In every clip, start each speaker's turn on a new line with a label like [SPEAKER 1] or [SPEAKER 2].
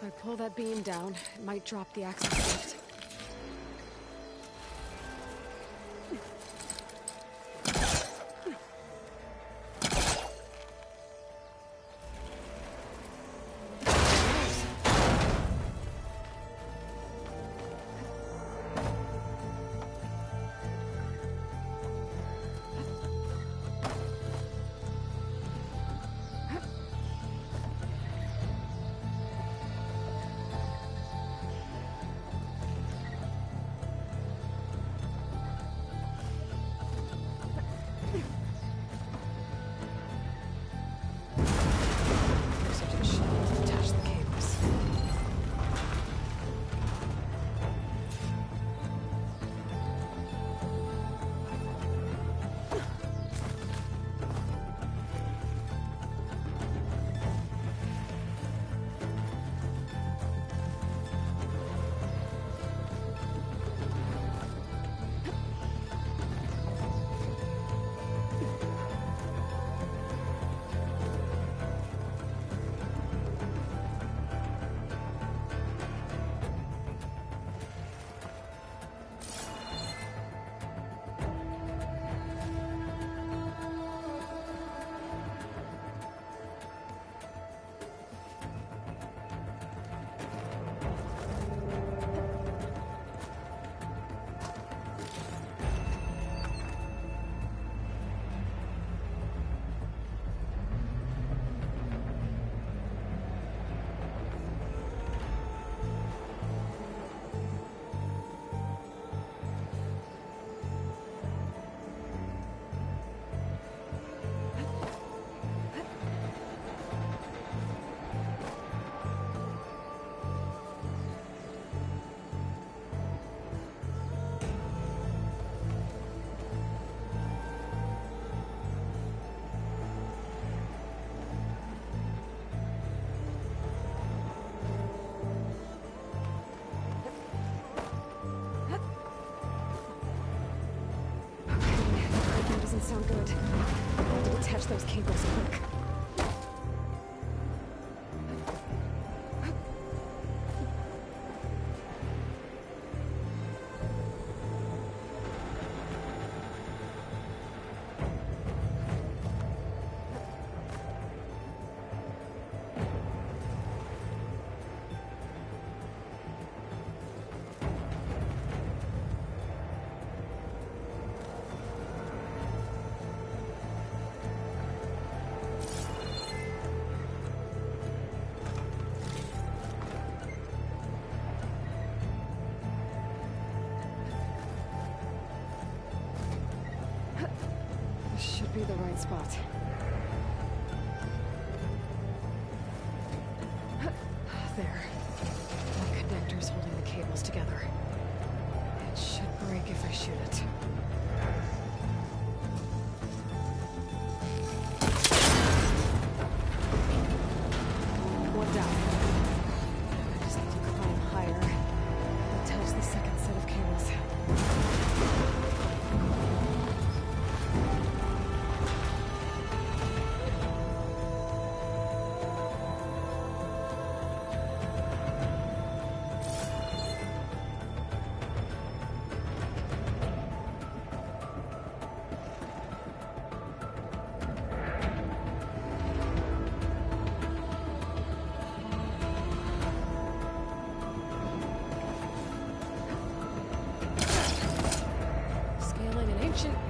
[SPEAKER 1] I pull that beam down, it might drop the access lift. Sound good. I have to detach those cables quick. Be the right spot. There. The connector's holding the cables together. It should break if I shoot it. One down. I just need to climb higher. Attach the second set of cables.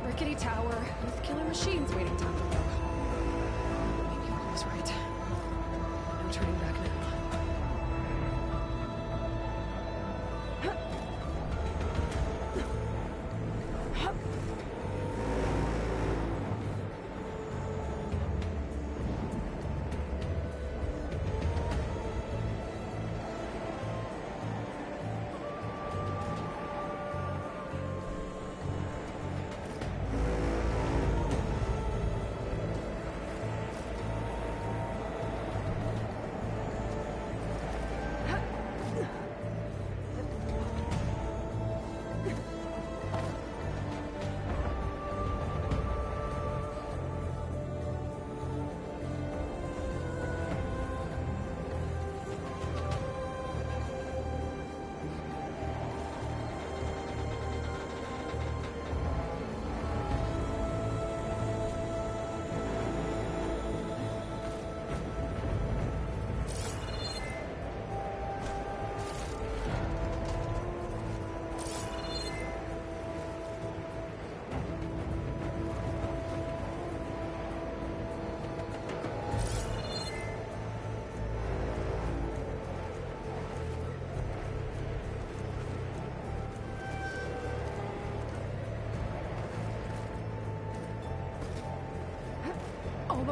[SPEAKER 1] Rickety tower with killer machines waiting down below. Maybe I was right. No turning back now.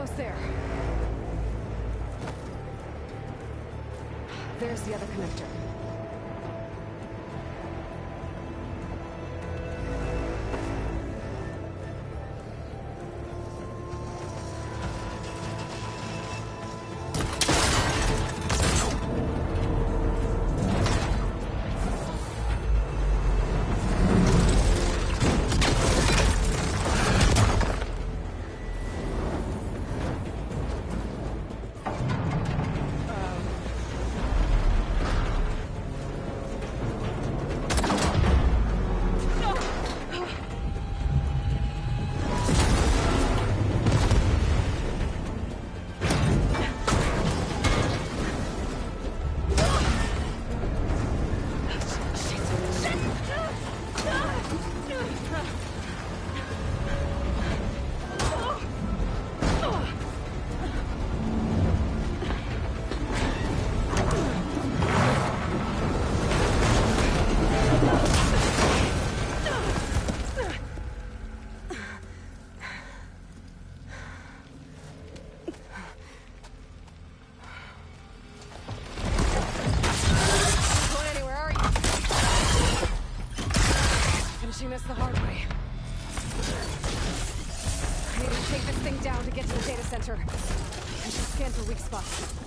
[SPEAKER 1] Almost there. There's the other connector. This the hard way. I need to take this thing down to get to the data center. I should scan for weak spots.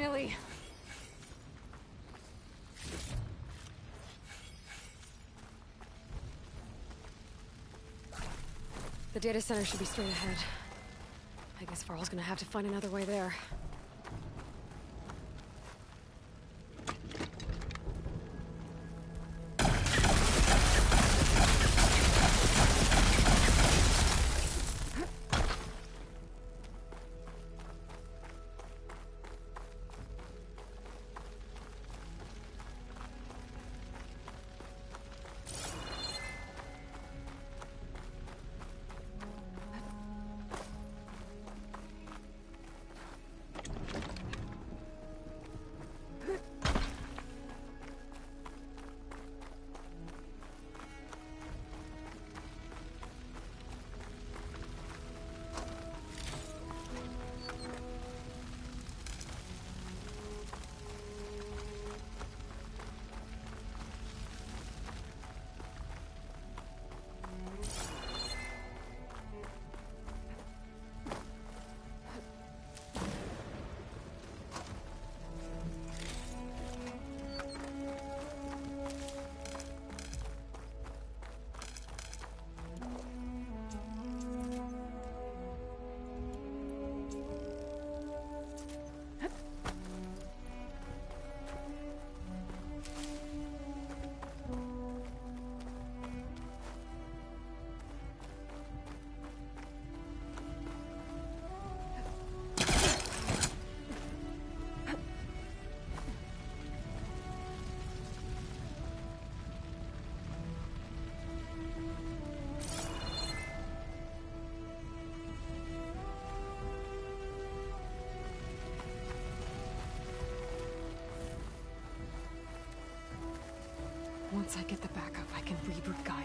[SPEAKER 1] Finally. The data center should be straight ahead. I guess Varl's gonna have to find another way there. Once I get the backup, I can reboot Gaia.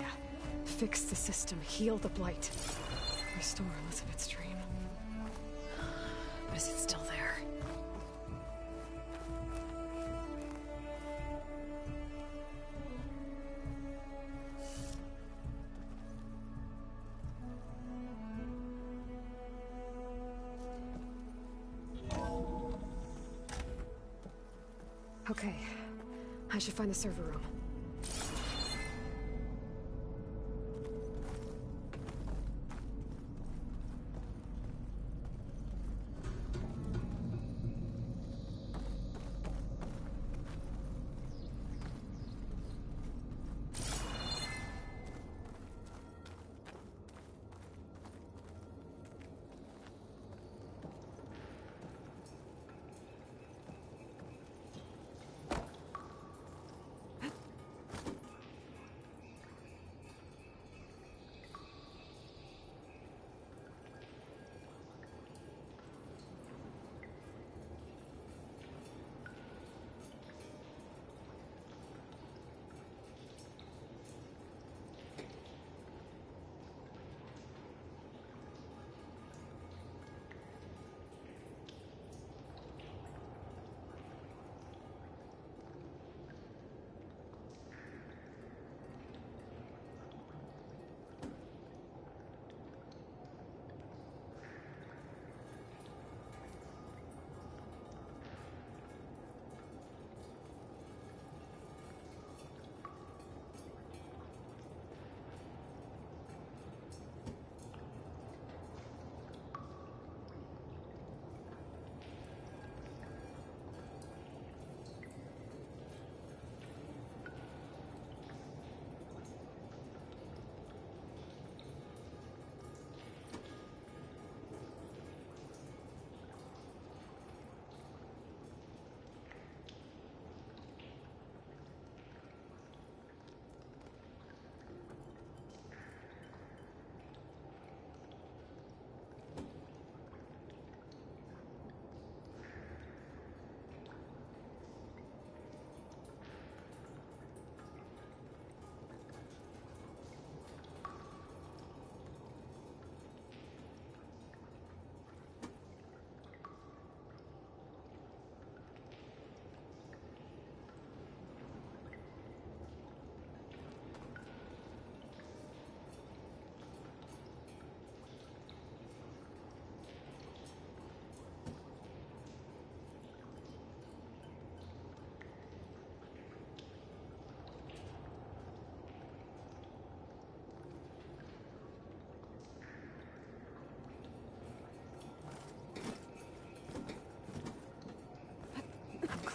[SPEAKER 1] Fix the system, heal the Blight. Restore Elizabeth's dream. But is it still there? Okay. I should find the server room.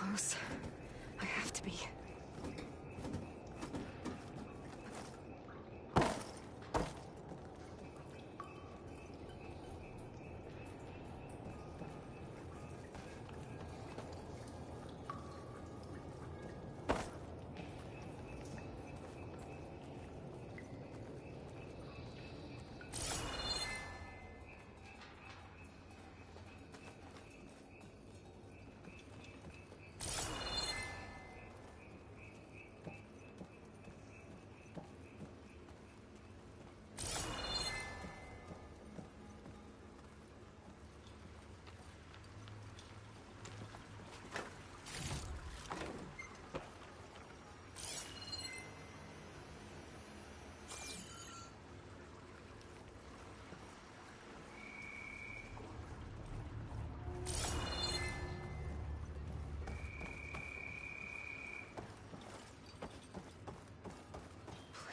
[SPEAKER 1] close. I have to be.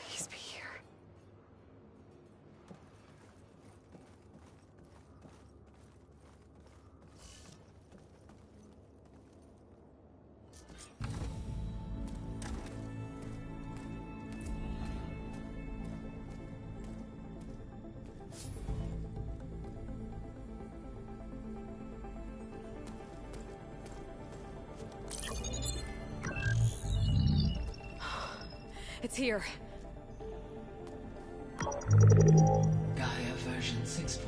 [SPEAKER 1] Please be here. It's here.
[SPEAKER 2] Gaia version 6.9.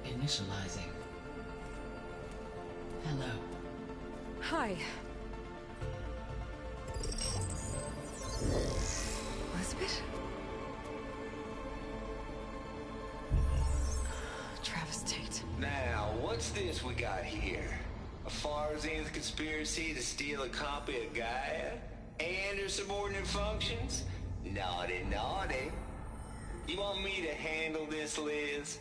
[SPEAKER 2] Initializing. Hello.
[SPEAKER 1] Hi. Elizabeth? Travis Tate.
[SPEAKER 3] Now, what's this we got here? A Farsian's conspiracy to steal a copy of Gaia? And her subordinate functions? Naughty, naughty. You want me to handle this, Liz?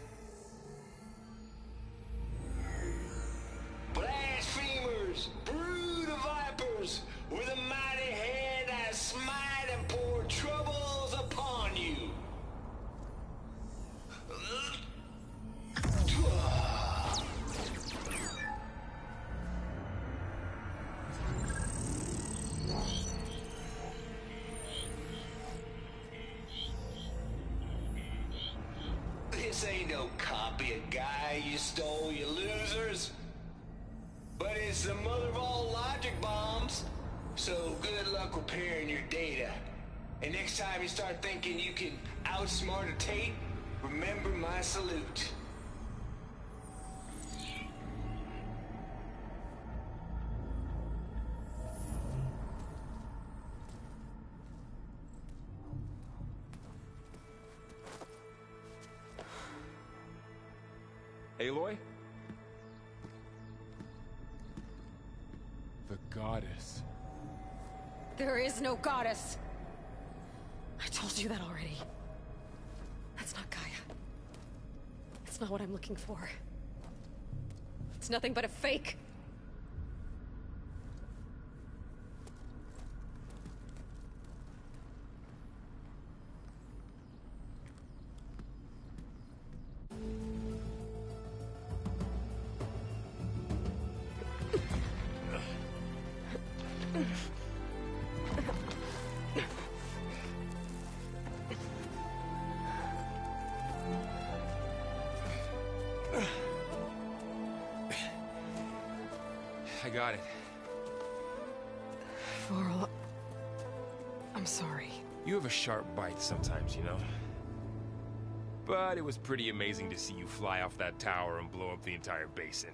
[SPEAKER 3] Blasphemers! Brood of vipers! With a mighty hand I smite and pour troubles upon you! This ain't no copy of Gaia you stole, you losers. But it's the mother of all logic bombs. So good luck repairing your data. And next time you start thinking you can outsmart a Tate, remember my salute.
[SPEAKER 4] Aloy? The goddess.
[SPEAKER 1] There is no goddess. I told you that already. That's not Gaia. It's not what I'm looking for. It's nothing but a fake.
[SPEAKER 4] I got it.
[SPEAKER 1] Varl, I'm sorry.
[SPEAKER 4] You have a sharp bite sometimes, you know? But it was pretty amazing to see you fly off that tower and blow up the entire basin.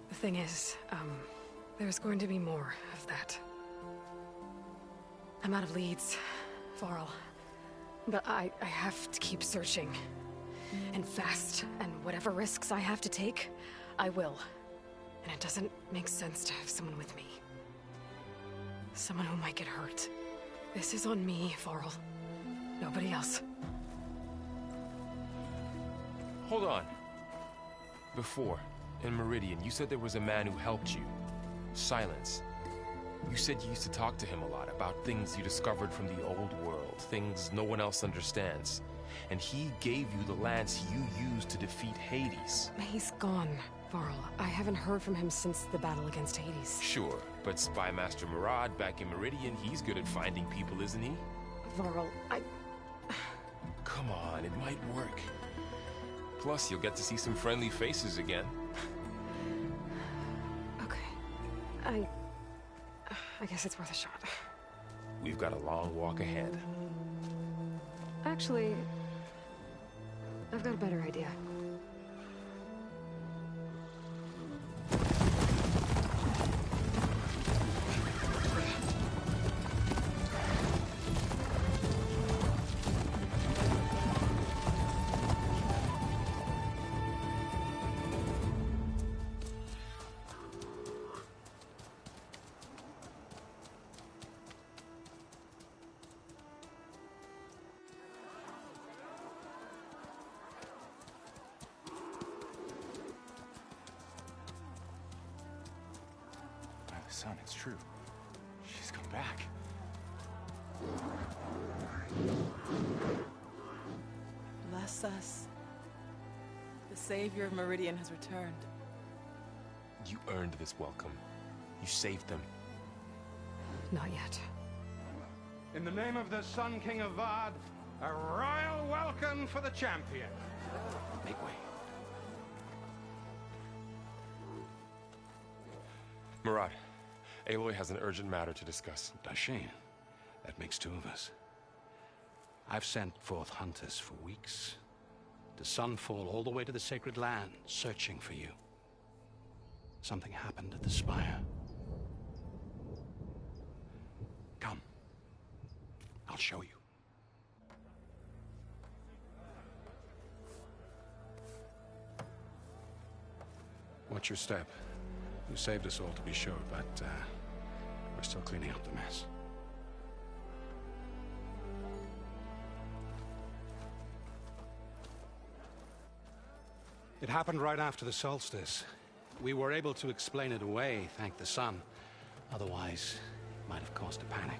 [SPEAKER 1] The thing is, there's going to be more of that. I'm out of leads, Varl. But I have to keep searching. And fast, and whatever risks I have to take, I will. And it doesn't make sense to have someone with me. Someone who might get hurt. This is on me, Varl. Nobody else.
[SPEAKER 4] Hold on. Before, in Meridian, you said there was a man who helped you. Silence. You said you used to talk to him a lot about things you discovered from the old world, things no one else understands. And he gave you the lance you used to defeat Hades.
[SPEAKER 1] He's gone. Varl, I haven't heard from him since the battle against Hades.
[SPEAKER 4] Sure, but Spy Master Murad back in Meridian, he's good at finding people, isn't he?
[SPEAKER 1] Varl,
[SPEAKER 4] Come on, it might work. Plus, you'll get to see some friendly faces again.
[SPEAKER 1] Okay. I guess it's worth a shot.
[SPEAKER 4] We've got a long walk ahead.
[SPEAKER 1] Actually, I've got a better idea.
[SPEAKER 5] Son, it's true. She's come back.
[SPEAKER 6] Bless us. The Savior of Meridian has returned.
[SPEAKER 4] You earned this welcome. You saved them.
[SPEAKER 1] Not yet.
[SPEAKER 7] In the name of the Sun King of Vard, a royal welcome for the champion.
[SPEAKER 5] Make way.
[SPEAKER 4] Murad, Aloy has an urgent matter to discuss.
[SPEAKER 5] Dashane, that makes two of us. I've sent forth hunters for weeks, to Sunfall all the way to the Sacred Land, searching for you. Something happened at the Spire. Come. I'll show you. Watch your step. You saved us all, to be sure, but we're still cleaning up the mess. It happened right after the solstice. We were able to explain it away, thank the sun. Otherwise, it might have caused a panic.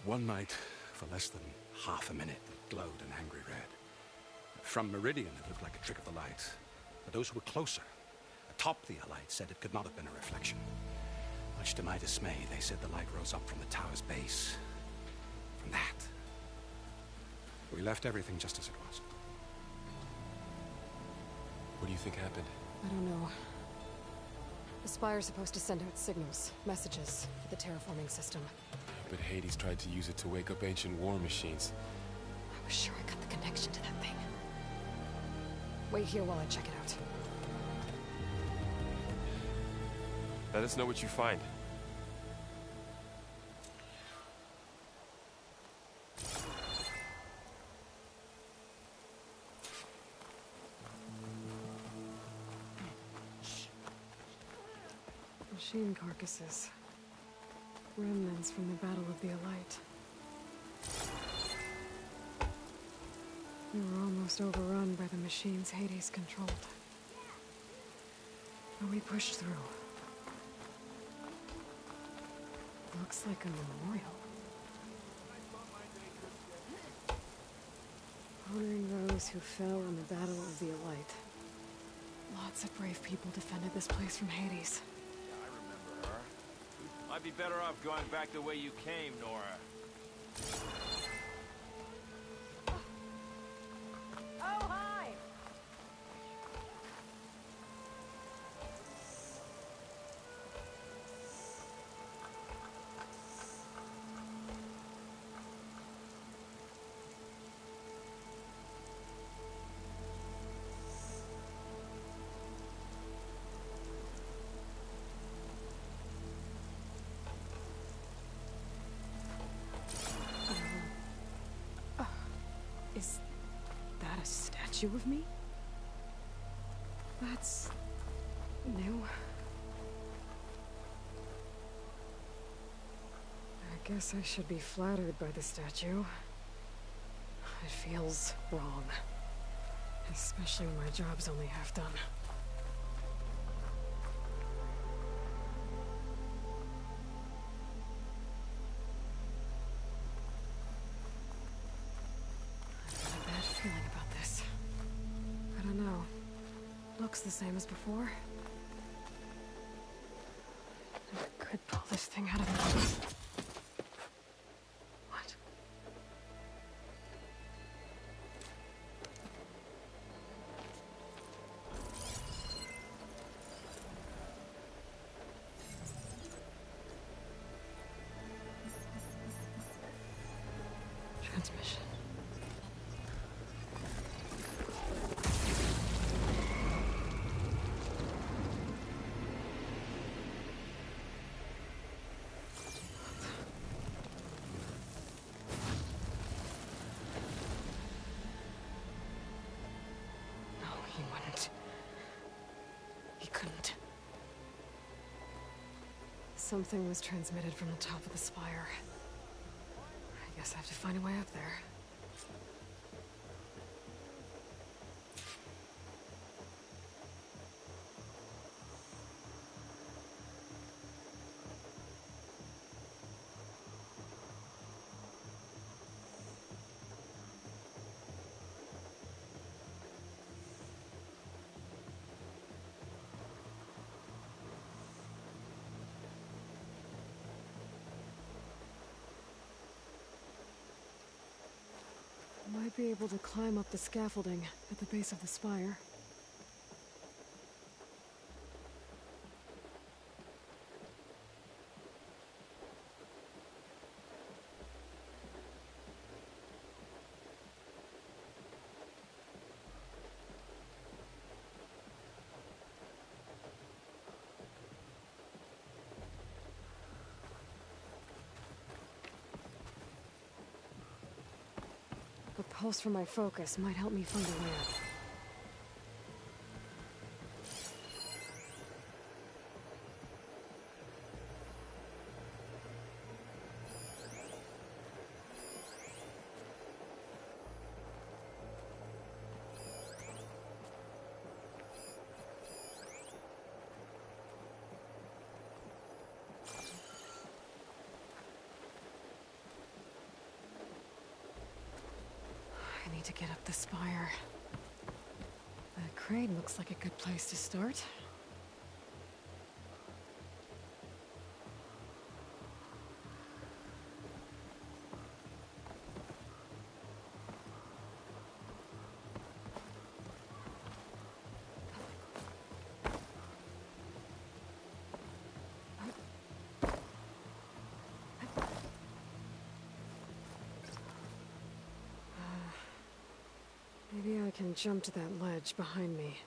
[SPEAKER 5] One night, for less than half a minute, it glowed an angry red. From Meridian, it looked like a trick of the light. But those who were closer, atop the light, said it could not have been a reflection. Much to my dismay, they said the light rose up from the tower's base. From that. We left everything just as it was.
[SPEAKER 4] What do you think happened?
[SPEAKER 1] I don't know. The Spire's supposed to send out signals, messages, for the terraforming system.
[SPEAKER 4] But Hades tried to use it to wake up ancient war machines.
[SPEAKER 1] I was sure I got the connection to that thing. Wait here while I check it out.
[SPEAKER 4] Let us know what you find.
[SPEAKER 1] Machine carcasses. Remnants from the Battle of the Elite. We were almost overrun by the machines Hades controlled. But we pushed through. Looks like a memorial. Honoring those who fell in the Battle of the Elite. Lots of brave people defended this place from Hades.
[SPEAKER 8] Might be better off going back the way you came, Nora.
[SPEAKER 6] Oh, hi!
[SPEAKER 1] Is that a statue of me? That's new. I guess I should be flattered by the statue. It feels wrong. Especially when my job's only half done. I've got a bad feeling about this. I don't know. Looks the same as before. I could pull this thing out of the... What? Transmission. No, he wouldn't. He couldn't. Something was transmitted from the top of the spire. I guess I have to find a way up there. Might be able to climb up the scaffolding at the base of the spire. A pulse from my focus might help me find a way up. I need to get up the spire. The crane looks like a good place to start. Maybe I can jump to that ledge behind me.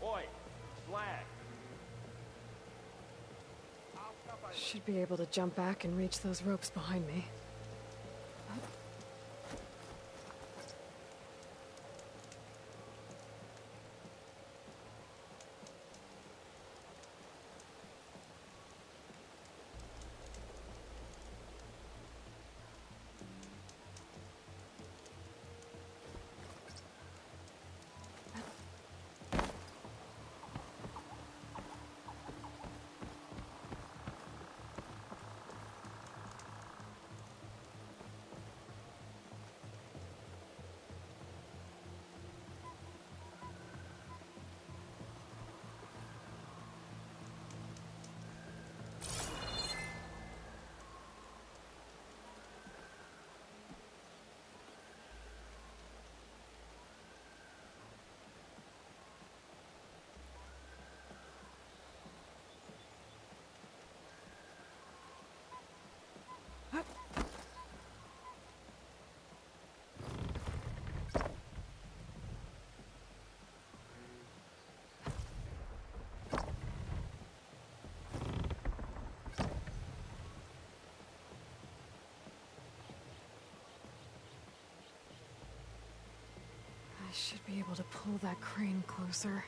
[SPEAKER 8] Oi! Flag!
[SPEAKER 1] Should be able to jump back and reach those ropes behind me. I should be able to pull that crane closer.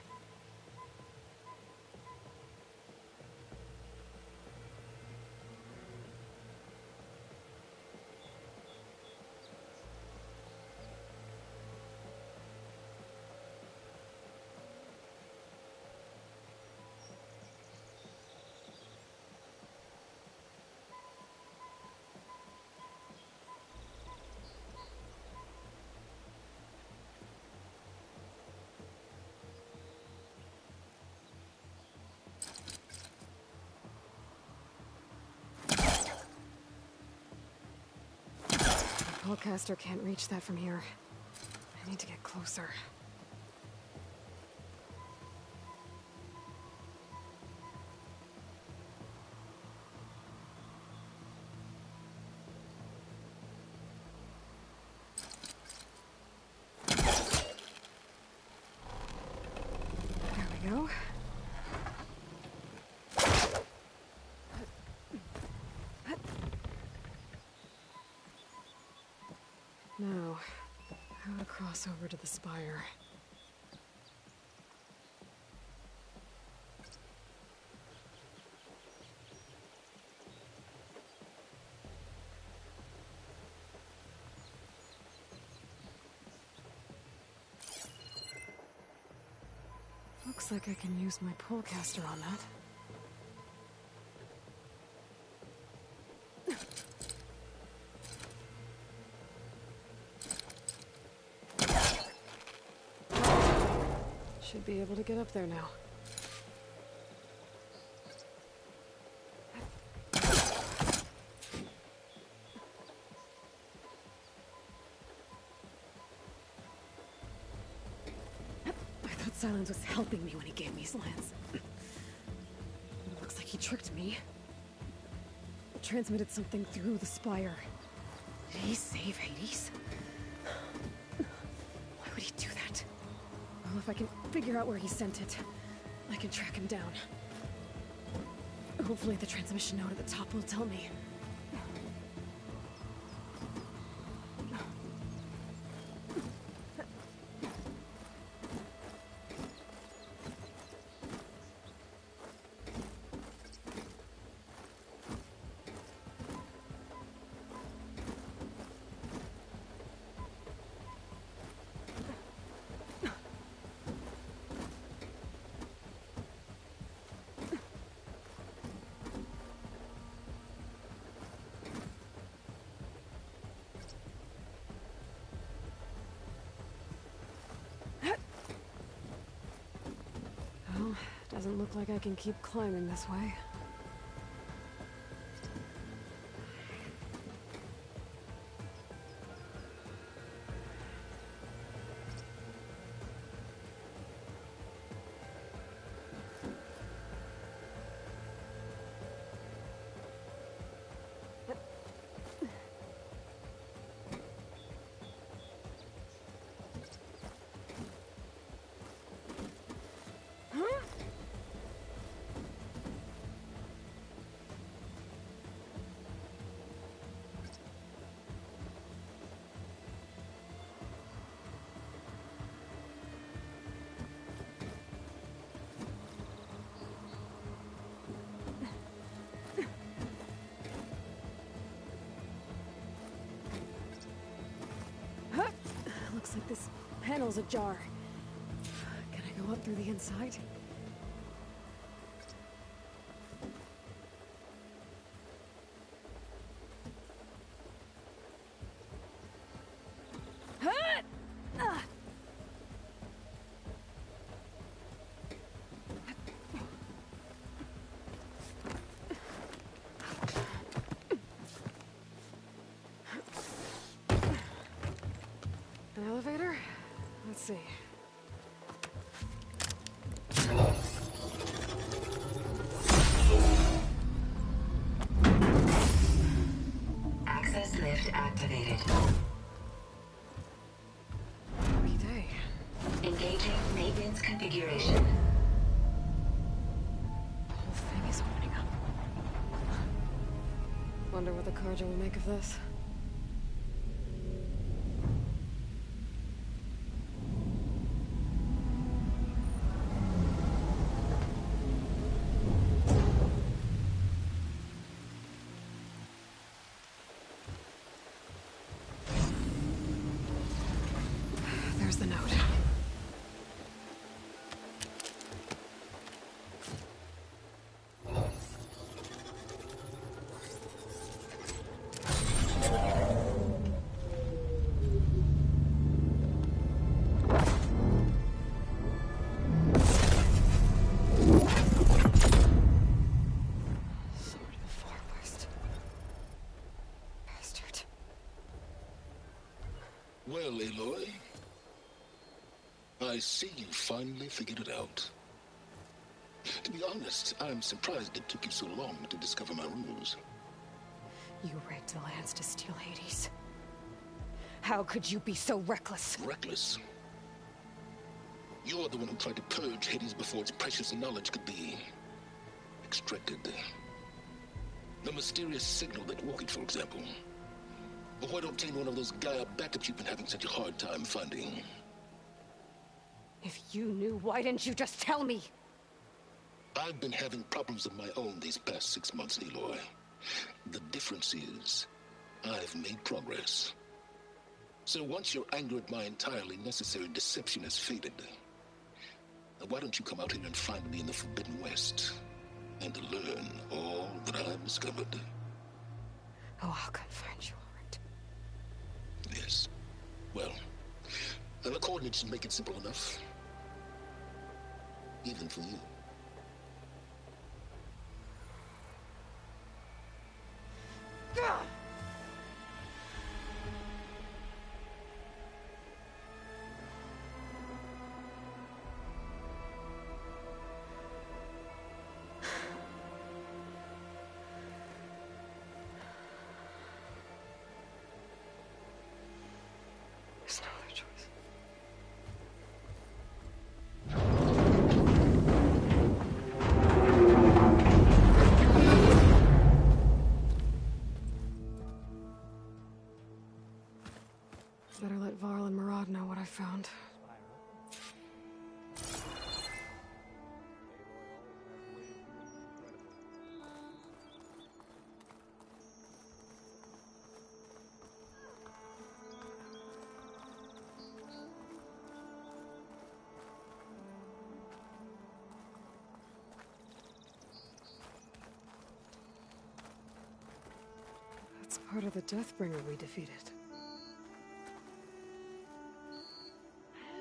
[SPEAKER 1] The Pullcaster can't reach that from here. I need to get closer. There we go. Now, how to cross over to the spire. Looks like I can use my Pullcaster on that. Should be able to get up there now. I thought Silence was helping me when he gave me his lance. It looks like he tricked me. Transmitted something through the spire. Did he save Hades? Why would he do that? Well, if I can figure out where he sent it, I can track him down. Hopefully the transmission note at the top will tell me. Well, doesn't look like I can keep climbing this way. Looks like this panel's ajar. Can I go up through the inside? An elevator? Let's see.
[SPEAKER 9] Access lift activated.
[SPEAKER 1] Lucky day.
[SPEAKER 9] Engaging maintenance configuration.
[SPEAKER 1] The whole thing is opening up. Wonder what the Carja will make of this. the note.
[SPEAKER 10] Well, Aloy, I see you finally figured it out. To be honest, I'm surprised it took you so long to discover my ruse.
[SPEAKER 1] You rigged the lands to steal Hades. How could you be so reckless?
[SPEAKER 10] Reckless? You're the one who tried to purge Hades before its precious knowledge could be extracted. The mysterious signal that woke it, for example. But why don't obtain one of those Gaia backups you've been having such a hard time finding?
[SPEAKER 1] If you knew, why didn't you just tell me?
[SPEAKER 10] I've been having problems of my own these past 6 months, Aloy. The difference is, I've made progress. So once your anger at my entirely necessary deception has faded, why don't you come out here and find me in the Forbidden West, and learn all that I've discovered?
[SPEAKER 1] Oh, I'll come find you, all right.
[SPEAKER 10] Yes. Well, the coordinates should make it simple enough. Even for you.
[SPEAKER 1] There's no other choice. Better let Varl and Murad know what I found. That's part of the Deathbringer we defeated.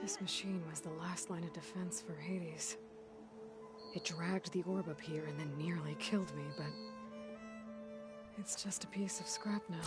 [SPEAKER 1] This machine was the last line of defense for Hades. It dragged the orb up here and then nearly killed me, but it's just a piece of scrap now.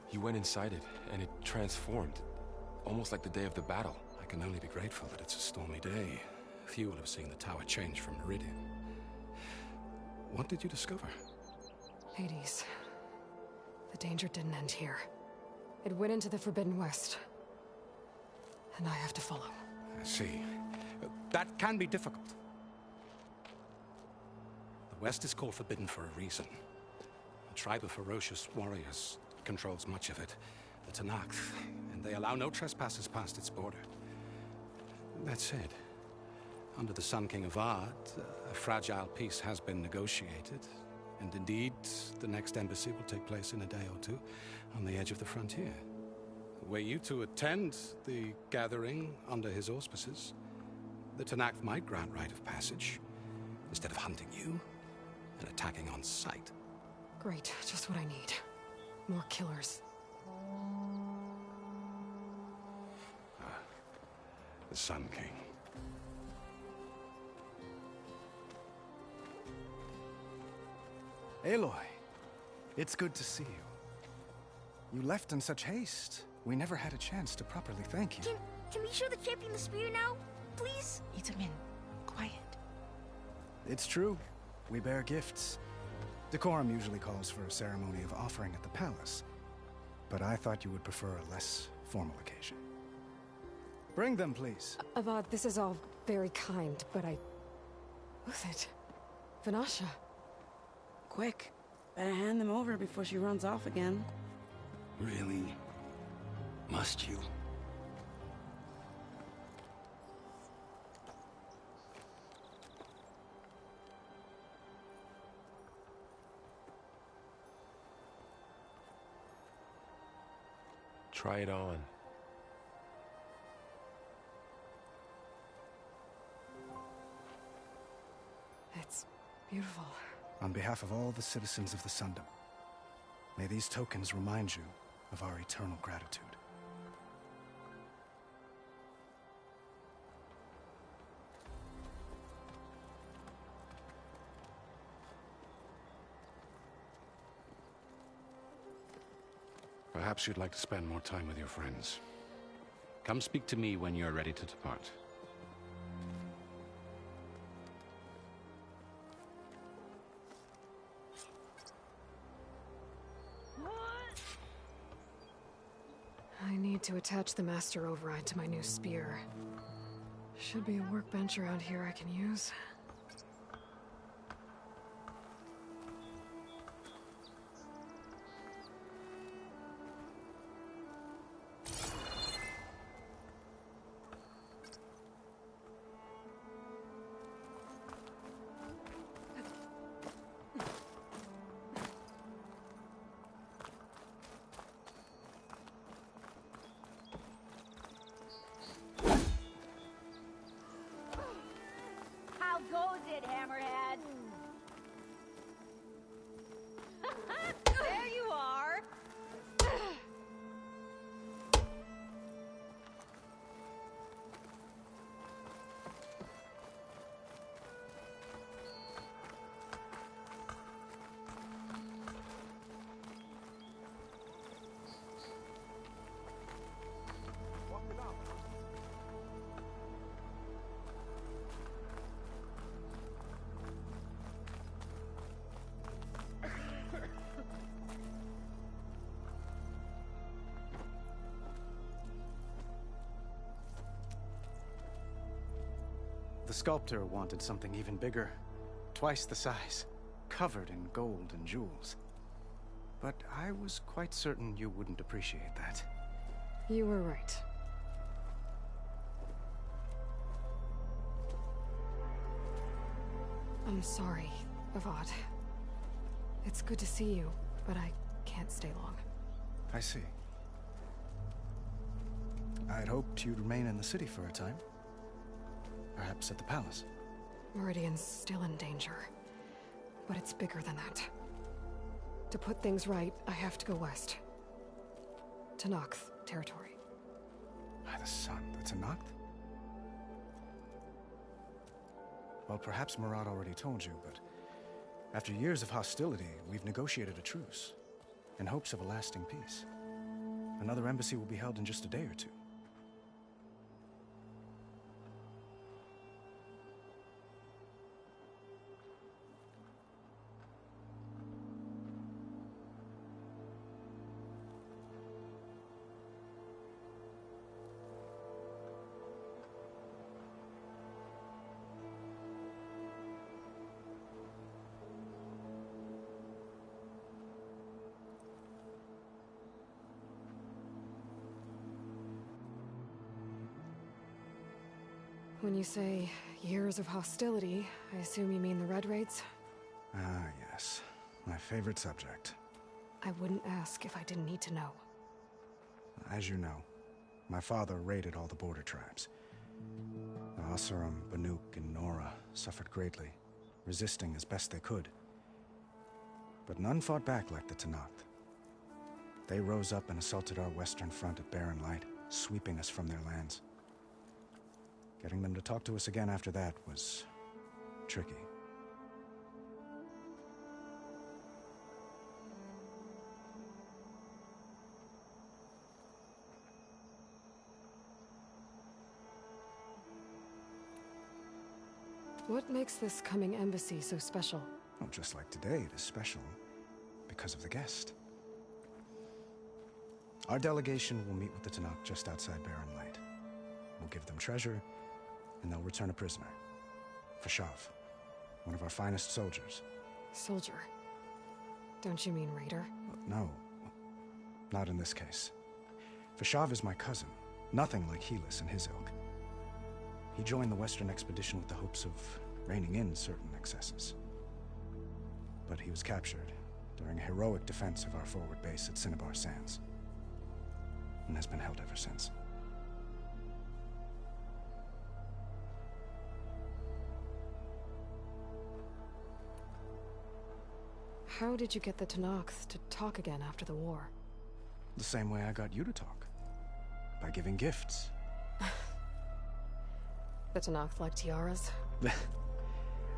[SPEAKER 4] You went inside it, and it transformed. Almost like the day of the battle.
[SPEAKER 5] I can only be grateful that it's a stormy day. Few will have seen the tower change from Meridian. What did you discover?
[SPEAKER 1] Hades. The danger didn't end here. It went into the Forbidden West. And I have to follow.
[SPEAKER 5] I see. That can be difficult. The West is called Forbidden for a reason. A tribe of ferocious warriors controls much of it, the Tenakth, and they allow no trespassers past its border. That said, under the Sun King Avad, a fragile peace has been negotiated, and indeed, the next embassy will take place in a day or two on the edge of the frontier. Were you to attend the gathering under his auspices, the Tenakth might grant right of passage, instead of hunting you and attacking on sight.
[SPEAKER 1] Great, just what I need. More killers.
[SPEAKER 5] The Sun King.
[SPEAKER 11] Aloy, it's good to see you. You left in such haste. We never had a chance to properly thank you.
[SPEAKER 12] Can we show the champion the spear now? Please?
[SPEAKER 6] Itamin, quiet.
[SPEAKER 11] It's true. We bear gifts. Decorum usually calls for a ceremony of offering at the palace. But I thought you would prefer a less formal occasion. Bring them, please.
[SPEAKER 1] Avad, this is all very kind, but Who's it? Vanasha.
[SPEAKER 6] Quick. Better hand them over before she runs off again.
[SPEAKER 5] Really? Must you?
[SPEAKER 4] Try it on.
[SPEAKER 1] It's beautiful.
[SPEAKER 11] On behalf of all the citizens of the Sundom, may these tokens remind you of our eternal gratitude.
[SPEAKER 5] Perhaps you'd like to spend more time with your friends. Come speak to me when you're ready to depart.
[SPEAKER 1] I need to attach the Master Override to my new spear. Should be a workbench around here I can use.
[SPEAKER 12] How goes it, Hammerhead? There you are!
[SPEAKER 11] The sculptor wanted something even bigger, twice the size, covered in gold and jewels. But I was quite certain you wouldn't appreciate that.
[SPEAKER 1] You were right. I'm sorry, Avad. It's good to see you, but I can't stay long.
[SPEAKER 11] I see. I'd hoped you'd remain in the city for a time. Perhaps at the palace.
[SPEAKER 1] Meridian's still in danger, but it's bigger than that. To put things right, I have to go west. To Noct territory.
[SPEAKER 11] By the sun, that's a Noct? Well, perhaps Murad already told you, but after years of hostility, we've negotiated a truce, in hopes of a lasting peace. Another embassy will be held in just a day or two.
[SPEAKER 1] When you say years of hostility, I assume you mean the Red Raids?
[SPEAKER 11] Ah, yes. My favorite subject.
[SPEAKER 1] I wouldn't ask if I didn't need to know.
[SPEAKER 11] As you know, my father raided all the border tribes. The Oseram, Banuk, and Nora suffered greatly, resisting as best they could. But none fought back like the Tenakth. They rose up and assaulted our western front at Barren Light, sweeping us from their lands. Getting them to talk to us again after that was tricky.
[SPEAKER 1] What makes this coming embassy so special?
[SPEAKER 11] Well, just like today, it is special because of the guest. Our delegation will meet with the Tenakth just outside Barren Light. We'll give them treasure, and they'll return a prisoner. Fashav, one of our finest soldiers.
[SPEAKER 1] Soldier? Don't you mean raider?
[SPEAKER 11] No, not in this case. Fashav is my cousin, nothing like Helis and his ilk. He joined the Western expedition with the hopes of reining in certain excesses. But he was captured during a heroic defense of our forward base at Cinnabar Sands, and has been held ever since.
[SPEAKER 1] How did you get the Tenakth to talk again after the war?
[SPEAKER 11] The same way I got you to talk. By giving gifts.
[SPEAKER 1] The Tenakth like tiaras?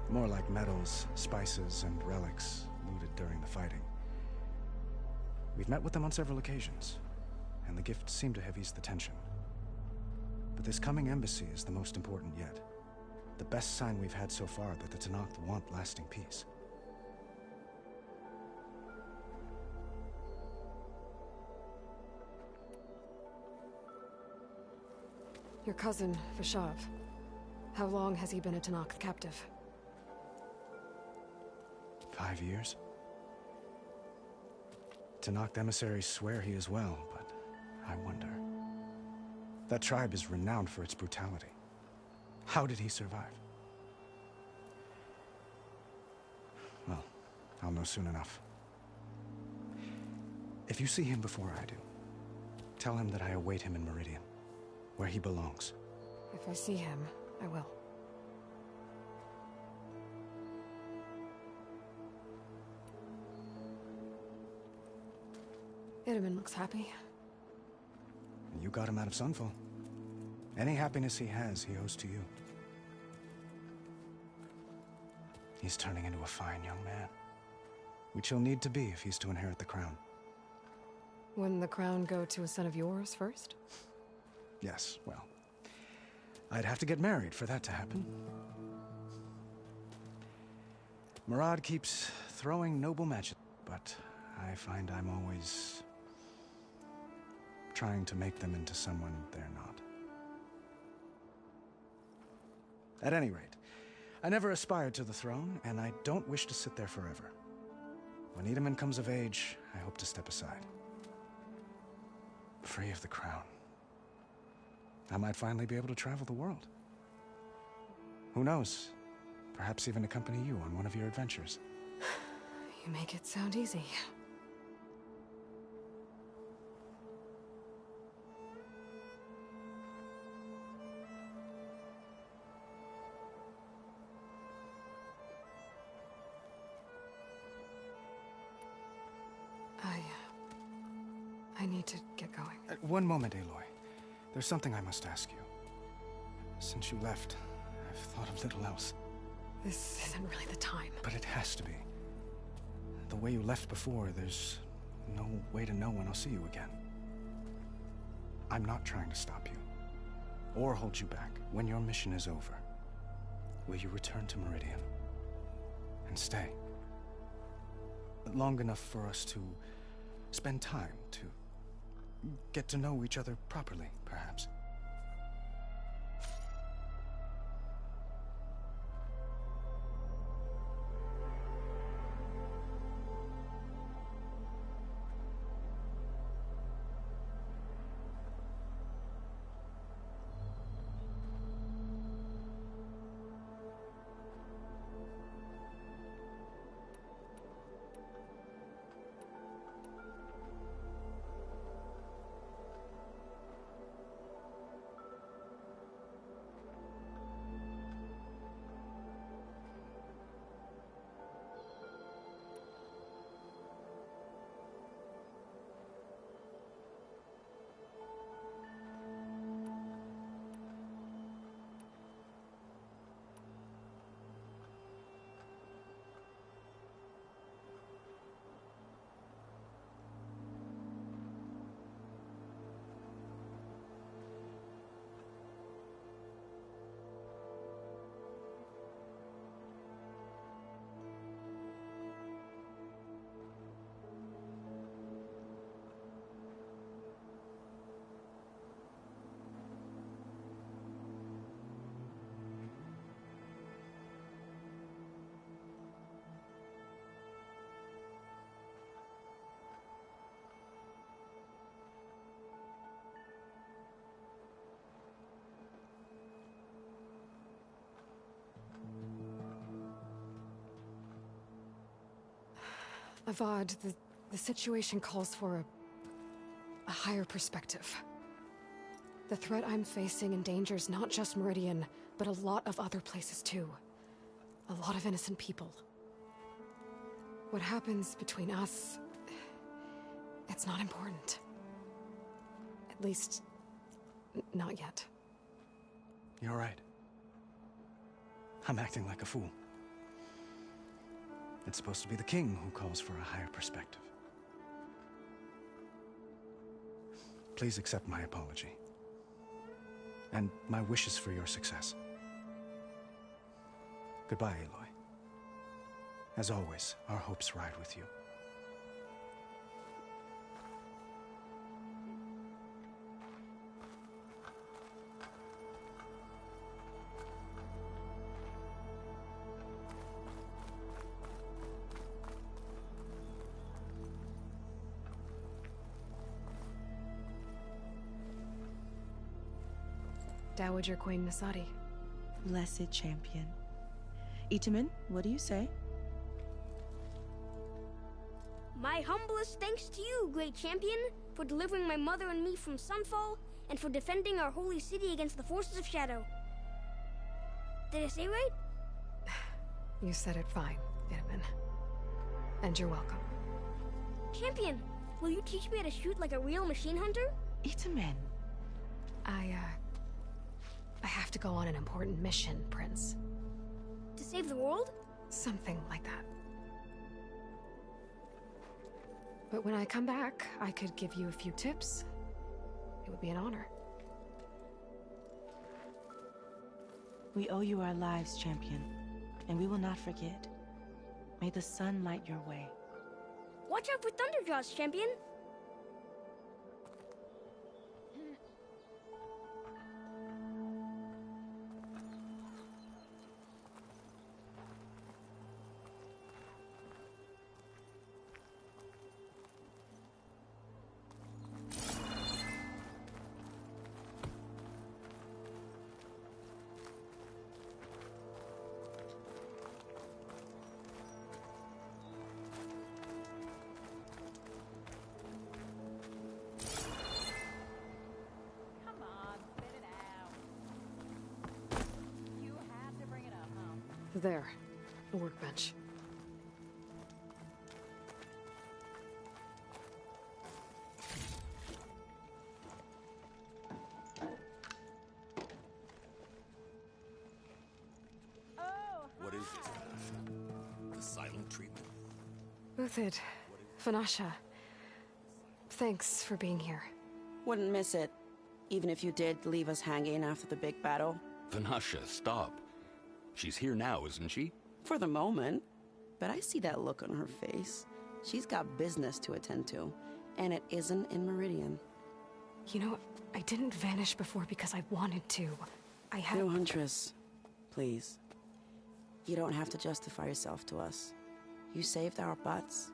[SPEAKER 11] More like medals, spices, and relics looted during the fighting. We've met with them on several occasions, and the gifts seem to have eased the tension. But this coming embassy is the most important yet. The best sign we've had so far that the Tenakth want lasting peace.
[SPEAKER 1] Your cousin, Fashav. How long has he been a Tenakth captive?
[SPEAKER 11] 5 years. Tenakth emissaries swear he is well, but I wonder. That tribe is renowned for its brutality. How did he survive? Well, I'll know soon enough. If you see him before I do, tell him that I await him in Meridian, where he belongs.
[SPEAKER 1] If I see him, I will. Itamen looks happy.
[SPEAKER 11] You got him out of Sunfall. Any happiness he has, he owes to you. He's turning into a fine young man, which he'll need to be if he's to inherit the crown.
[SPEAKER 1] Wouldn't the crown go to a son of yours first?
[SPEAKER 11] Yes, well, I'd have to get married for that to happen. Murad keeps throwing noble matches, but I find I'm always trying to make them into someone they're not. At any rate, I never aspired to the throne, and I don't wish to sit there forever. When Itamen comes of age, I hope to step aside. Free of the crown. I might finally be able to travel the world. Who knows? Perhaps even accompany you on one of your adventures.
[SPEAKER 1] You make it sound easy. I need to get going.
[SPEAKER 11] One moment, Aloy. There's something I must ask you. Since you left, I've thought of little else.
[SPEAKER 1] This isn't really the time.
[SPEAKER 11] But it has to be. The way you left before, there's no way to know when I'll see you again. I'm not trying to stop you, or hold you back. When your mission is over, will you return to Meridian and stay? Long enough for us to spend time, to get to know each other properly, perhaps.
[SPEAKER 1] Avad, the situation calls for a higher perspective. The threat I'm facing endangers not just Meridian, but a lot of other places too. A lot of innocent people. What happens between us, it's not important. At least, not yet.
[SPEAKER 11] You're right. I'm acting like a fool. It's supposed to be the king who calls for a higher perspective. Please accept my apology. And my wishes for your success. Goodbye, Aloy. As always, our hopes ride with you.
[SPEAKER 1] Dowager Queen Nasadi.
[SPEAKER 6] Blessed champion. Itamen, what do you say?
[SPEAKER 12] My humblest thanks to you, great champion, for delivering my mother and me from Sunfall, and for defending our holy city against the forces of Shadow. Did I say right?
[SPEAKER 1] You said it fine, Itamen. And you're welcome.
[SPEAKER 12] Champion, will you teach me how to shoot like a real machine hunter?
[SPEAKER 6] Itamen.
[SPEAKER 1] I have to go on an important mission, Prince.
[SPEAKER 12] To save the world?
[SPEAKER 1] Something like that. But when I come back, I could give you a few tips. It would be an honor.
[SPEAKER 6] We owe you our lives, champion, and we will not forget. May the sun light your way.
[SPEAKER 12] Watch out for Thunderjaws, champion!
[SPEAKER 1] There. A workbench.
[SPEAKER 5] What is this? The silent treatment?
[SPEAKER 1] Uthid. Vanasha. Thanks for being here.
[SPEAKER 13] Wouldn't miss it. Even if you did leave us hanging after the big battle.
[SPEAKER 5] Vanasha, stop. She's here now, isn't she?
[SPEAKER 13] For the moment. But I see that look on her face. She's got business to attend to. And it isn't in Meridian.
[SPEAKER 1] You know, I didn't vanish before because I wanted to. I had...
[SPEAKER 13] No, Huntress. Please. You don't have to justify yourself to us. You saved our butts.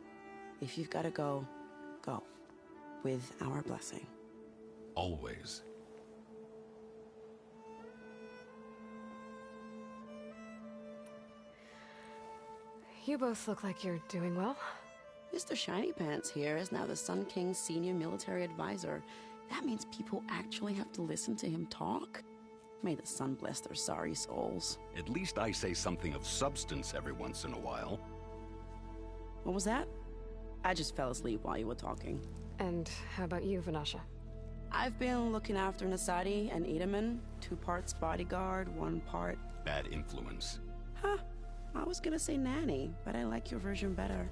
[SPEAKER 13] If you've got to go, go. With our blessing.
[SPEAKER 5] Always.
[SPEAKER 1] You both look like you're doing well.
[SPEAKER 13] Mr. Shiny Pants here is now the Sun King's senior military advisor. That means people actually have to listen to him talk? May the sun bless their sorry souls.
[SPEAKER 5] At least I say something of substance every once in a while.
[SPEAKER 13] What was that? I just fell asleep while you were talking.
[SPEAKER 1] And how about you, Vanasha?
[SPEAKER 13] I've been looking after Nasadi and Itamen. 2 parts bodyguard, 1 part...
[SPEAKER 5] Bad influence.
[SPEAKER 13] Huh. I was gonna say nanny, but I like your version better.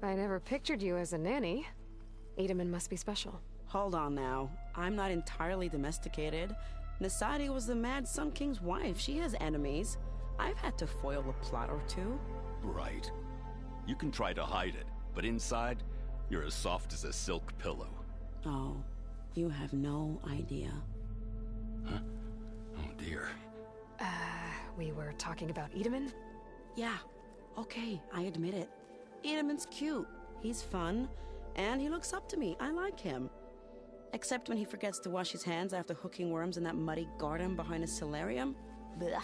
[SPEAKER 1] I never pictured you as a nanny. Itamen must be special.
[SPEAKER 13] Hold on now. I'm not entirely domesticated. Nasadi was the Mad Sun King's wife. She has enemies. I've had to foil a plot or 2.
[SPEAKER 5] Right. You can try to hide it, but inside, you're as soft as a silk pillow.
[SPEAKER 13] Oh, you have no idea.
[SPEAKER 5] Huh? Oh dear.
[SPEAKER 1] We were talking about Itamen?
[SPEAKER 13] Yeah. Okay, I admit it. Itamen's cute. He's fun. And he looks up to me. I like him. Except when he forgets to wash his hands after hooking worms in that muddy garden behind a solarium. Blech.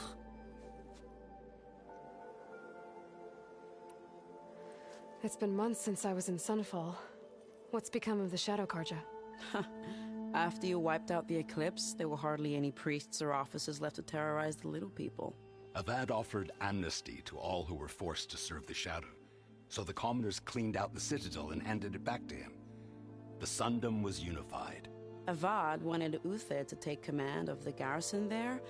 [SPEAKER 1] It's been months since I was in Sunfall. What's become of the Shadow Carja?
[SPEAKER 13] After you wiped out the Eclipse, there were hardly any priests or officers left to terrorize the little people.
[SPEAKER 5] Avad offered amnesty to all who were forced to serve the Shadow, so the commoners cleaned out the Citadel and handed it back to him. The Sundom was unified.
[SPEAKER 13] Avad wanted Uther to take command of the garrison there,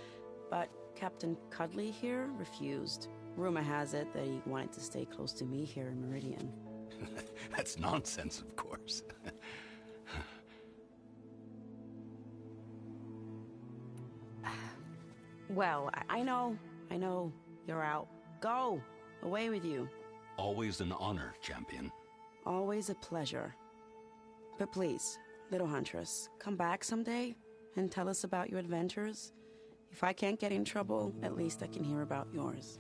[SPEAKER 13] but Captain Cudley here refused. Rumor has it that he wanted to stay close to me here in Meridian.
[SPEAKER 5] That's nonsense, of course.
[SPEAKER 13] Well, I know. You're out. Go! Away with you.
[SPEAKER 5] Always an honor, champion.
[SPEAKER 13] Always a pleasure. But please, little Huntress, come back someday and tell us about your adventures. If I can't get in trouble, at least I can hear about yours.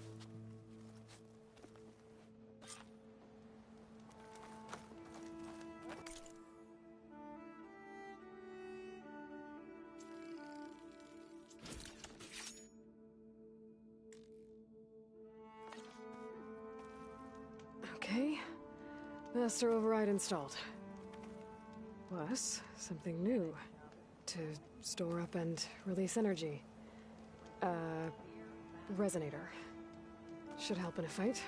[SPEAKER 1] Okay. Master Override installed. Plus, something new. To store up and release energy. Resonator. Should help in a fight.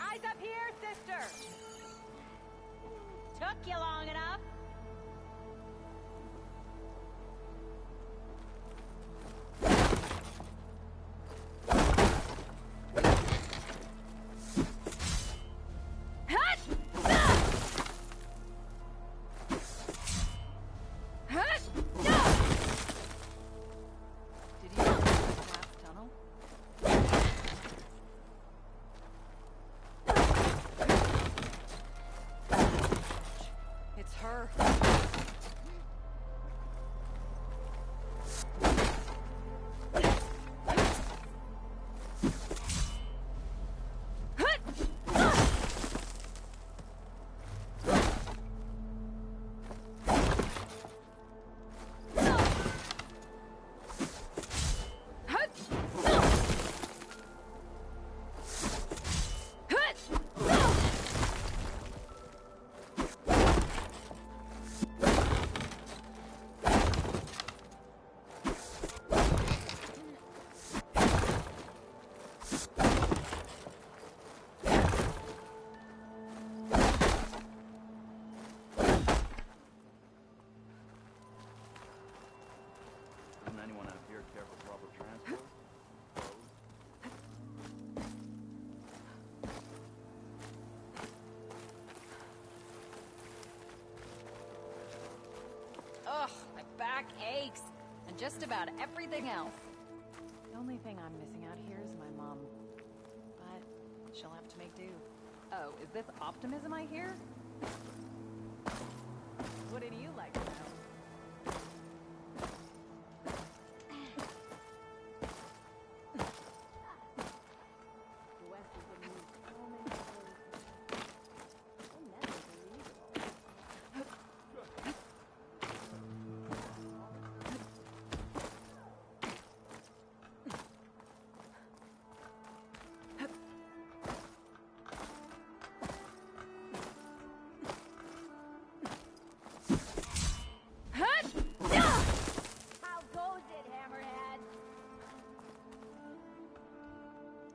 [SPEAKER 14] Eyes up here, sister! Took you long enough.
[SPEAKER 15] Ugh, my back aches. And just about everything else. The only thing I'm missing out here is my mom. But she'll have to make do. Oh, is this optimism I hear? Wouldn't you like to know?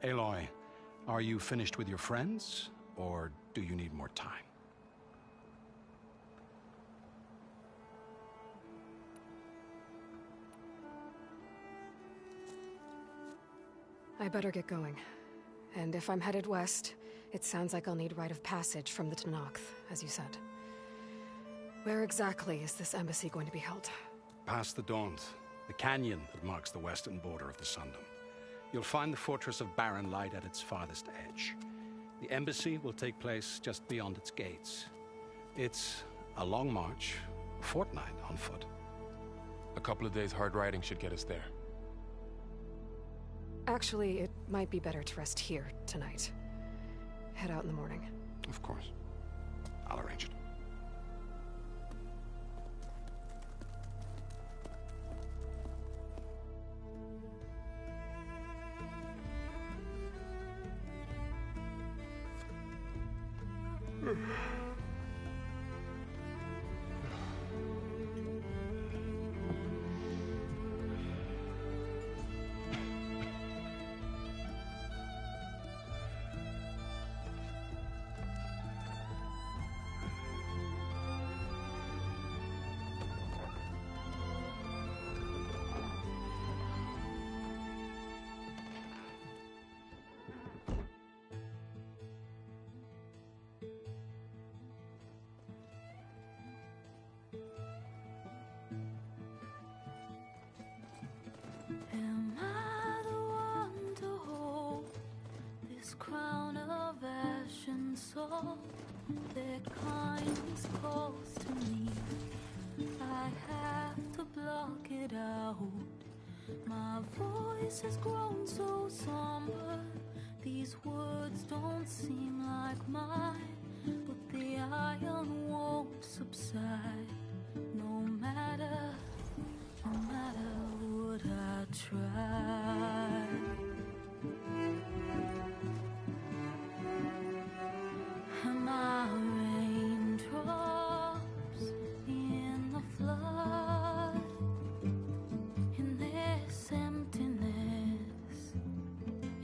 [SPEAKER 5] Aloy, are you finished with your friends, or do you need more time?
[SPEAKER 1] I better get going. And if I'm headed west, it sounds like I'll need rite of passage from the Tenakth, as you said. Where exactly is this embassy going to be held?
[SPEAKER 5] Past the Daunt, the canyon that marks the western border of the Sundom. You'll find the fortress of Barren Light at its farthest edge. The embassy will take place just beyond its gates. It's a long march, a fortnight on foot.
[SPEAKER 4] A couple of days hard riding should get us there.
[SPEAKER 1] Actually, it might be better to rest here tonight. Head out in the morning.
[SPEAKER 5] Of course. I'll arrange it.
[SPEAKER 16] Am I the one to hold this crown of ash and salt that kindness calls to me? I have to block it out. My voice has grown so somber. These words don't seem like mine, but the iron won't subside. No matter what I try. Am I raindrops in the flood? In this emptiness,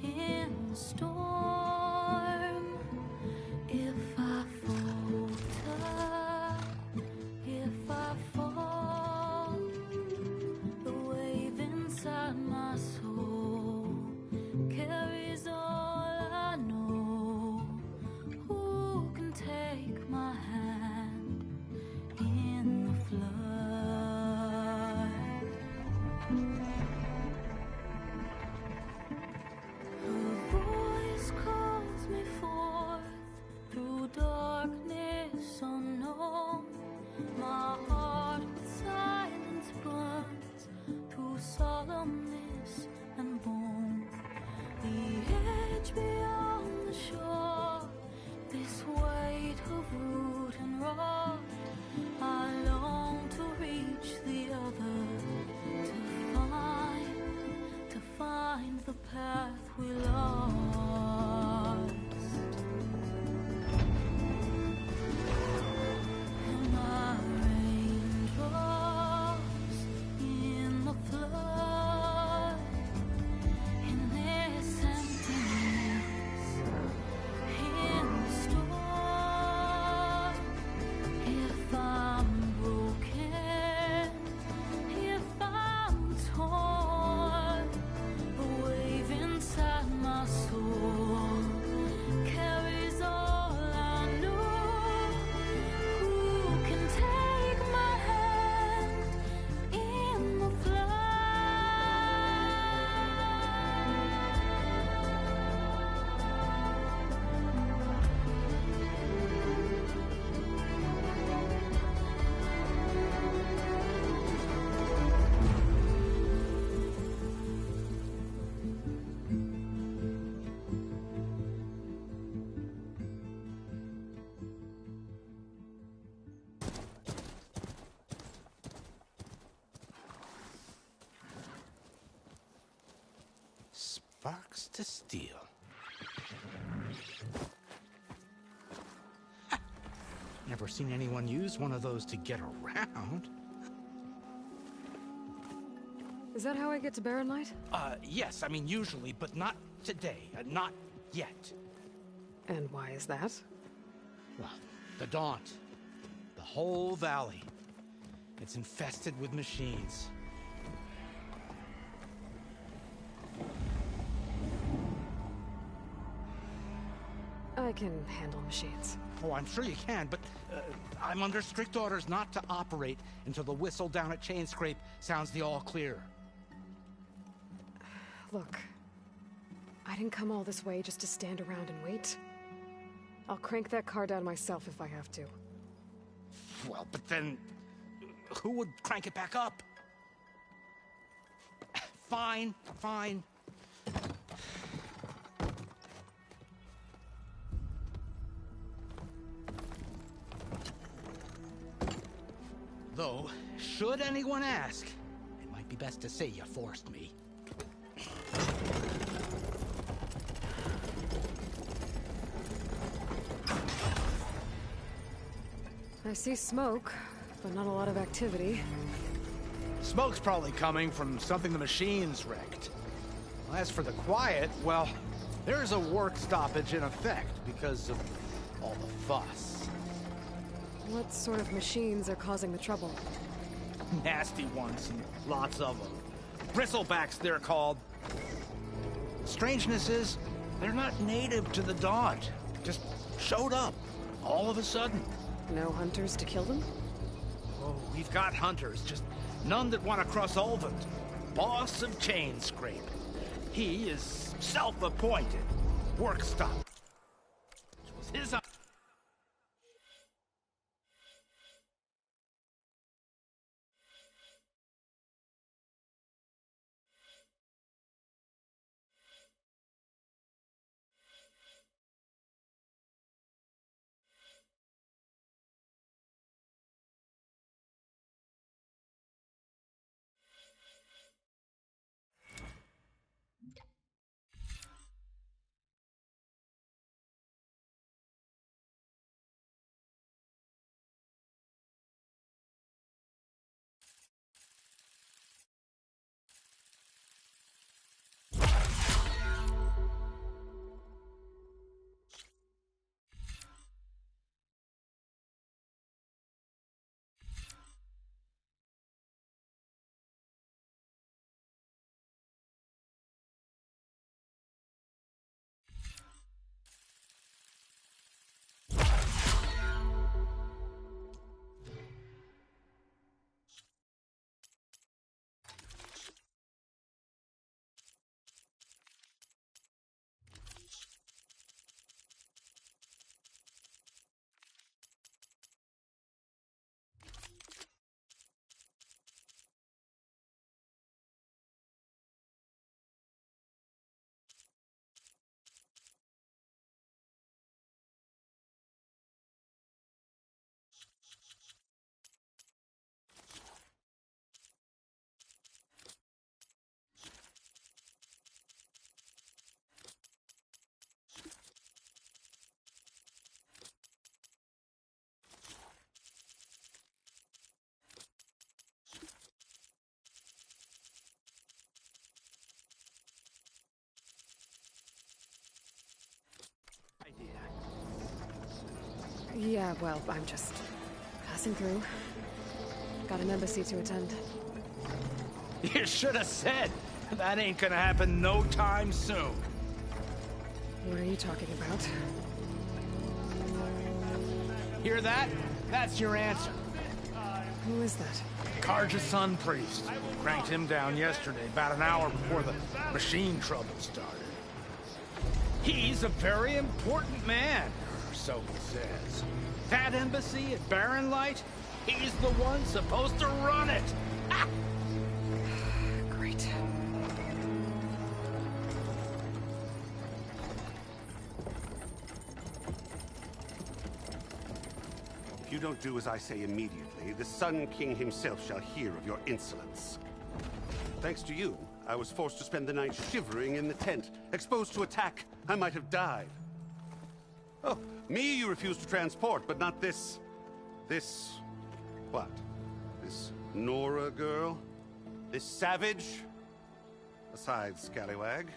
[SPEAKER 16] in the storm. If I falter, if I fall, the wave inside my soul carries all I know. Who can take my hand in the flood? Her voice calls me forth through darkness unknown. My heart with silence burns through solemnness and bone. The edge beyond the shore, this weight of root and rod. I long to reach the other, to find the path we lost. Am I raindrops in the flood? In this emptiness, in the storm. If I'm broken, if I'm torn, the wave inside my soul carries all I know. Who can take my hand in the
[SPEAKER 17] Sparks to steel. Never seen anyone use one of those to get around.
[SPEAKER 1] Is that how I get to Barren Light?
[SPEAKER 17] Yes, I mean usually, but not today. Not yet.
[SPEAKER 1] And why is that?
[SPEAKER 17] Well, the Daunt. The whole valley. It's infested with machines.
[SPEAKER 1] I can handle machines.
[SPEAKER 17] Oh, I'm sure you can, but I'm under strict orders not to operate until the whistle down at Chainscrape sounds the all clear.
[SPEAKER 1] Look, I didn't come all this way just to stand around and wait. I'll crank that car down myself if I have to.
[SPEAKER 17] Well, but then who would crank it back up? Fine, fine. Though, should anyone ask, it might be best to say you forced me.
[SPEAKER 1] I see smoke, but not a lot of activity.
[SPEAKER 17] Smoke's probably coming from something the machines wrecked. As for the quiet, well, there's a work stoppage in effect because of all the fuss.
[SPEAKER 1] What sort of machines are causing the trouble?
[SPEAKER 17] Nasty ones, and lots of them. Bristlebacks, they're called. Strangeness is, they're not native to the Dodge. Just showed up, all of a sudden.
[SPEAKER 1] No hunters to kill them?
[SPEAKER 17] Oh, we've got hunters, just none that want to cross Ulvund. Boss of Chainscrape. He is self-appointed. Work stop. It was his...
[SPEAKER 1] Yeah, well, I'm just passing through. Got an embassy to attend.
[SPEAKER 17] You should have said. That ain't gonna happen no time soon.
[SPEAKER 1] What are you talking about?
[SPEAKER 17] Hear that? That's your answer.
[SPEAKER 1] Who is that?
[SPEAKER 17] Carja's Sun Priest. Cranked him down yesterday, about an hour before the machine trouble started. He's a very important man, or so he says. That embassy at Barren Light, he's the one supposed to run it. Ah!
[SPEAKER 1] Great.
[SPEAKER 18] If you don't do as I say immediately, the Sun King himself shall hear of your insolence. Thanks to you, I was forced to spend the night shivering in the tent. Exposed to attack, I might have died. Oh, me you refused to transport, but not this... what? This Nora girl? This savage? Besides, scallywag.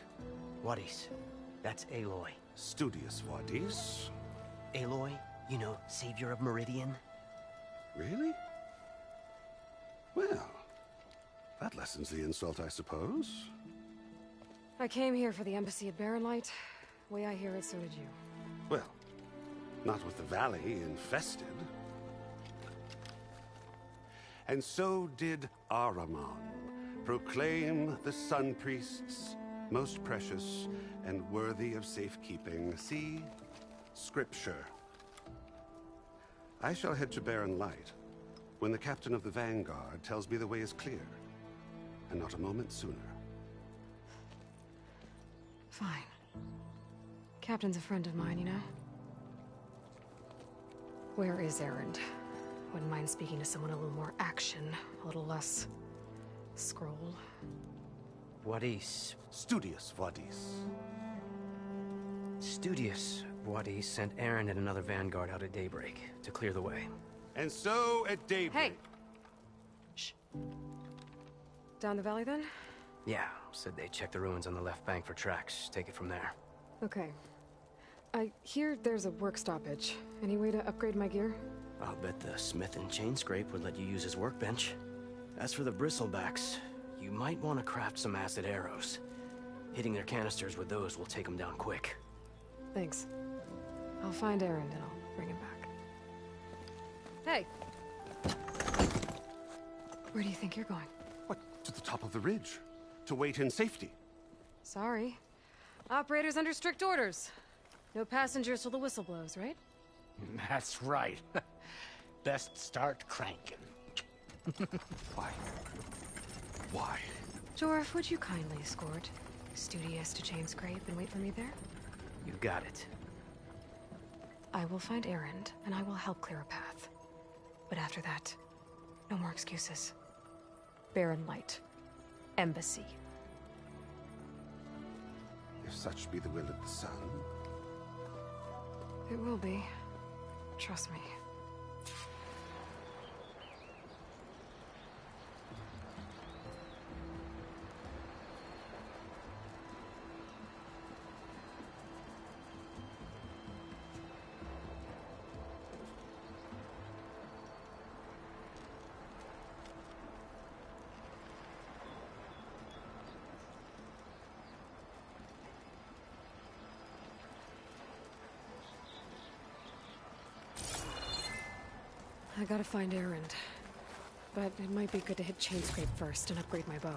[SPEAKER 19] Wadis. That's Aloy.
[SPEAKER 18] Studious Wadis.
[SPEAKER 19] Aloy, you know, savior of Meridian.
[SPEAKER 18] Really? Well, that lessens the insult, I suppose.
[SPEAKER 1] I came here for the embassy at Barren Light. Way I hear it, so did you.
[SPEAKER 18] Well, not with the valley infested. And so did Ahriman, proclaim the Sun Priests most precious and worthy of safekeeping. See? Scripture. I shall head to Barren Light when the captain of the Vanguard tells me the way is clear, and not a moment sooner.
[SPEAKER 1] Fine. Captain's a friend of mine, you know? Where is Erend? Wouldn't mind speaking to someone a little more action, a little less scroll.
[SPEAKER 19] Wadis.
[SPEAKER 18] Studious Wadis.
[SPEAKER 19] Studious Wadis sent Aaron and another vanguard out at daybreak to clear the way.
[SPEAKER 18] And so, at daybreak...
[SPEAKER 1] Hey! Shh. Down the valley, then?
[SPEAKER 19] Yeah, said they checked the ruins on the left bank for tracks. Take it from there.
[SPEAKER 1] Okay. I hear there's a work stoppage. Any way to upgrade my gear?
[SPEAKER 19] I'll bet the smith and chain scrape would let you use his workbench. As for the bristlebacks, you might want to craft some acid arrows. Hitting their canisters with those will take them down quick.
[SPEAKER 1] Thanks. I'll find Aaron and I'll bring him back. Hey! Where do you think you're going?
[SPEAKER 18] What? To the top of the ridge. To wait in safety.
[SPEAKER 1] Sorry. Operator's under strict orders. No passengers till the whistle blows, right?
[SPEAKER 17] That's right. Best start cranking.
[SPEAKER 5] Why? Why?
[SPEAKER 1] Jorf, would you kindly escort Studious to Chain Scrape and wait for me there?
[SPEAKER 19] You got it.
[SPEAKER 1] I will find Aaron, and I will help clear a path. But after that, no more excuses. Barren Light. Embassy.
[SPEAKER 18] If such be the will of the sun.
[SPEAKER 1] It will be. Trust me. I gotta find Aaron. But it might be good to hit Chain Scrape first and upgrade my bow.